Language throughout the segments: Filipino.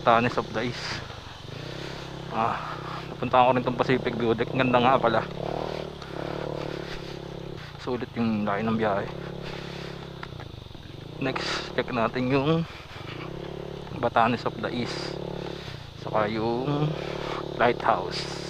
Batanes of the East. Napunta ko rin itong Pacific View Deck. Ganda nga pala. Sulit yung laki ng biyahe. Next, check natin yung Batanes of the East, saka yung lighthouse.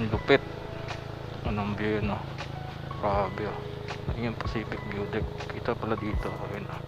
Ang lupit. Anong view, no? Grabe, oh. Ayun yung Pacific View Deck. Kita pala dito. Ayun, oh.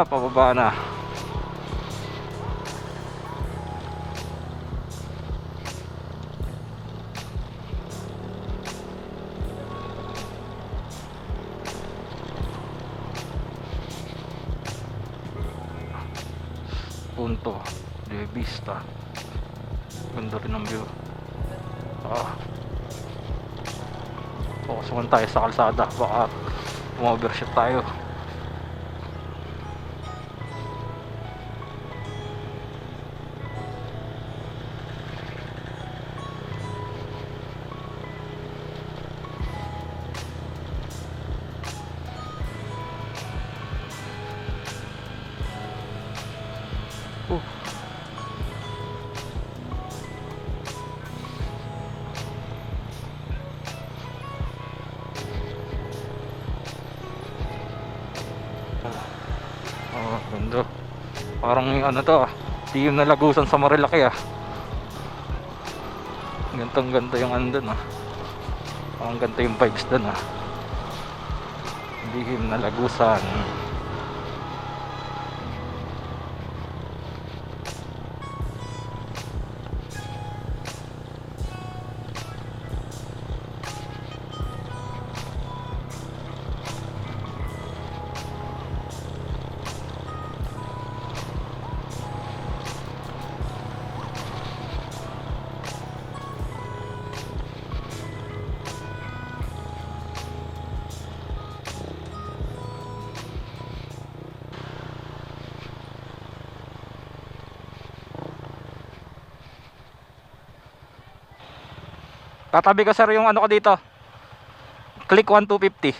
Pababa na. Punto de Vista. Ganda rin ang view. Focus naman tayo sa kalsada, baka overshoot tayo. Ganda. Parang yung ano to, team na Lagusan sa Marilaki, Gantong ganda yung andun, Parang ganda yung vibes dun, team na Lagusan. Tatabi ko, sir, yung ano ko dito. Click 1250.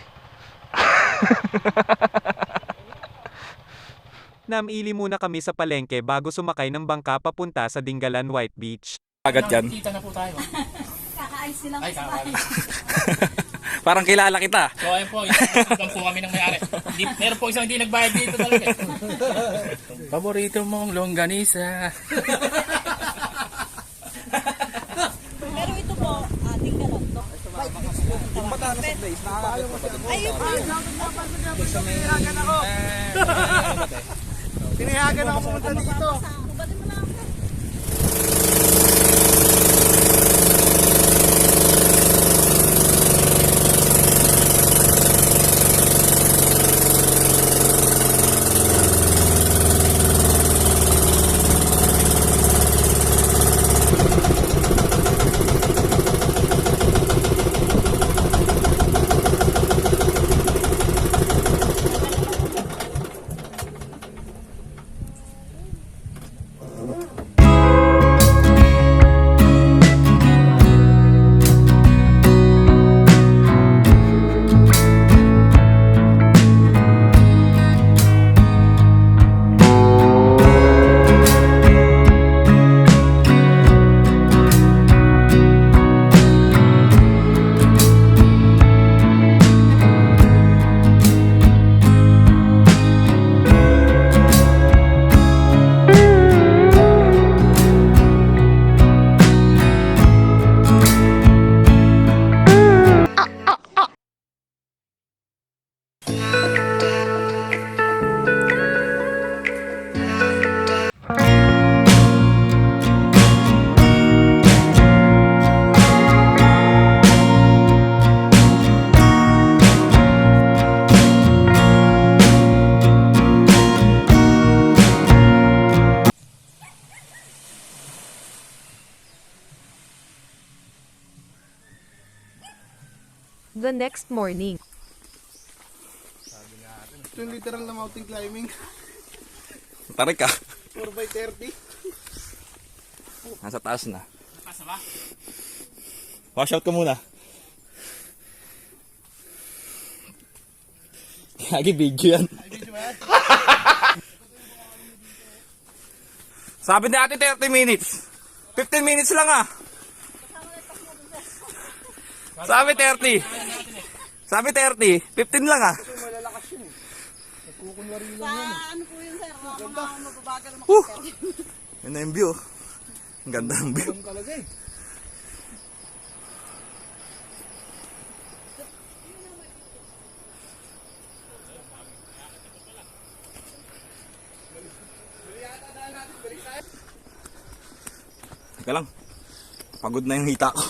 Namili muna kami sa palengke bago sumakay ng bangka papunta sa Dingalan White Beach. Agad yan. Kita na po tayo. Kakaayos nilang Ay, kakaayos. Parang kilala kita. So ayun po, isang po kami ng may-ari. Meron po isang hindi nagbayad dito talaga. Paborito mong longganisa. Pero ito po, Dingalan to. Yung Batanes of the East, nakakaalam mo siya. Ayun po yun. Pinayagan ako. Pinayagan ako pumunta dito. Ba't mo na ako? The next morning. Ito yung literal na mountain climbing. Tarik ka. 4x30. Nasa taas na. Pasa ba? Wash out ka muna. Lagi video yan. Sabi ni ate 30 minutes. 15 minutes lang ah. Sabi 30. Sabi 30. 15 lang ah. Sa ano po yun, sir? Mga mababagal na Whew. makakit. Yun na yung view. Ang ganda ng view. Talaga eh. Teka lang. Pagod na yung hita ko.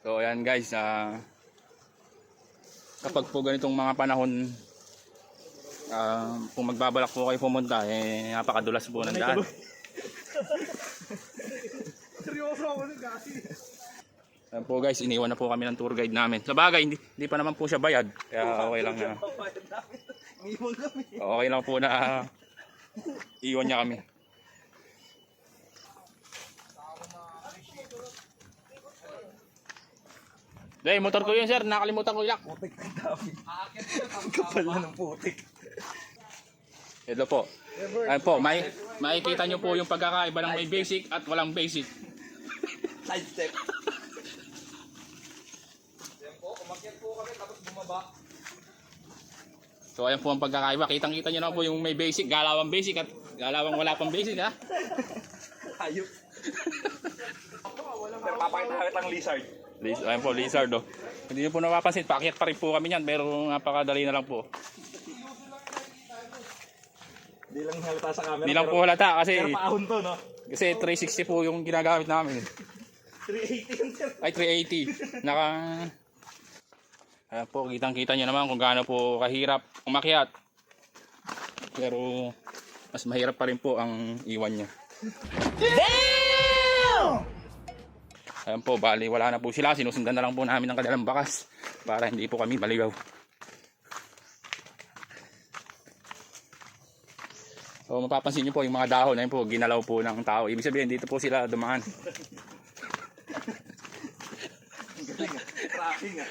So ayan guys, kapag po ganitong mga panahon, kung magbabalak po kayo pumunta, napakadulas po ng daan. Seryoso ako nun kasi. Ayan po guys, iniwan na po kami ng tour guide namin. Sa bagay, hindi pa naman po siya bayad, kaya okay lang na. Okay lang po na iwan niya kami. Dahil motor ko yun sir, nakalimutan ko ilak. Putik ng dami. Kapal na ng putik. Ito po. Ayan po, makikita nyo po yung pagkakaiba ng may basic at walang basic. Side step. Yan po, umakyat po kami tapos bumaba. So ayan po ang pagkakaiba. Kitang-kita nyo na po yung may basic, galawang basic at galawang wala pang basic ha. Ayop. Pero papakita natin ang lizard. Ayan po, lizard oh. Hindi nyo po napapansin, paakyat pa rin po kami yan, pero napakadali na lang po. Hindi lang halata sa camera. Hindi lang po halata kasi Pero paahon to, no? kasi 360 po yung ginagamit namin. 380 yun, sir. Ay 380. Ayan po, kitang-kita nyo naman kung gaano po kahirap umakyat. Pero mas mahirap pa rin po ang iwan niya. Ayan po, bali wala na po sila. Sinusundan na lang po namin ng kanilang bakas para hindi po kami maligaw. So mapapansin nyo po yung mga dahon na yun po, ginalaw po ng tao. Ibig sabihin dito po sila dumaan. Tracking ah.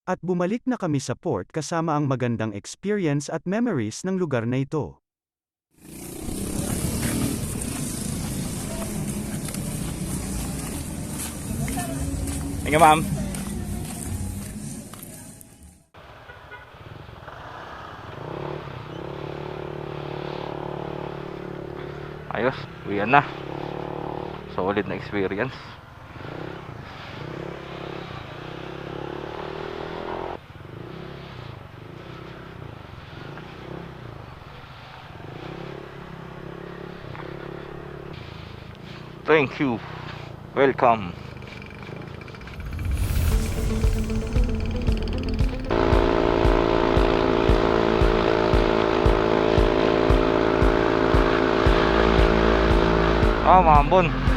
At bumalik na kami sa port kasama ang magandang experience at memories ng lugar na ito. Thank you, ma'am. yan na. Solid na experience. Thank you. Welcome. Mga ambon.